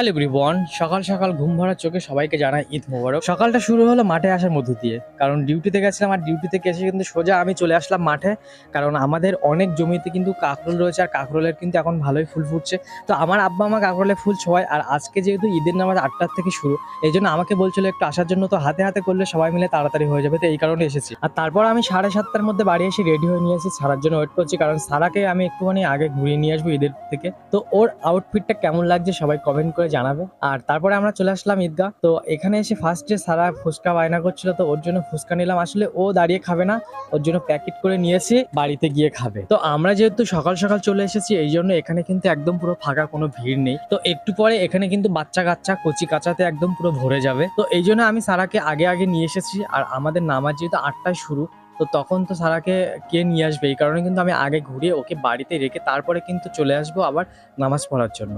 Hello everyone, সকাল সকাল ঘুম ভরা চোখে সবাইকে জানাই ঈদ মোবারক। সকালটা শুরু হলো মাঠে আসার মধ্য দিয়ে, কারণ ডিউটিতে গেছিলাম আর ডিউটি থেকে এসে কিন্তু সোজা আমি চলে আসলাম মাঠে। কারণ আমাদের অনেক জমিতে কিন্তু কাঁকরোল রয়েছে আর কাঁকরোলের কিন্তু এখন ভালোই ফুল ফুটছে। তো আমার আব্বা মা কাঁকরোলে ফুল ছোঁয়ায়, আর আজকে যেহেতু ঈদের নামাজ 8টার থেকে শুরু, এই জন্য আমাকে বলছিল একটু আসার জন্য। তো হাতে হাতে করলে সবাই মিলে তাড়াতাড়ি হয়ে যাবে, তো এই কারণে এসেছি। আর তারপর আমি 7:30টার মধ্যে বাড়ি এসে রেডি হয়ে নিয়ে এসেছি, সারার জন্য ওয়েট করছি, কারণ সারাকে আমি একটুখানি আগে ঘুরিয়ে নিয়ে আসবো ঈদের থেকে। তো ওর আউটফিটটা কেমন লাগছে সবাই কমেন্ট করে জানাবে। আর তারপরে আমরা চলে আসলাম ঈদগাহ। তো এখানে এসে ফার্স্টে সারা ফুচকা বায়না করছিল, তো ওর জন্য ফুচকা নিলাম। আসলে ও দাঁড়িয়ে খাবে না, ওর জন্য প্যাকেট করে নিয়েছি, বাড়িতে গিয়ে খাবে। তো আমরা যেহেতু সকাল সকাল চলে এসেছি, এই জন্য এখানে কিন্তু একদম পুরো ফাঁকা, কোনো ভিড় নেই। তো একটু পরে এখানে কিন্তু বাচ্চা কাচ্চা কচি কাচাতে একদম পুরো ভরে যাবে। তো এই জন্য আমি সারাকে আগে আগে নিয়ে এসেছি। আর আমাদের নামাজ যেহেতু 8টায় শুরু, তো তখন তো সারাকে কে নিয়ে আসবে, এই কারণে কিন্তু আমি আগে ঘুরিয়ে ওকে বাড়িতে রেখে তারপরে কিন্তু চলে আসবো আবার নামাজ পড়ার জন্য।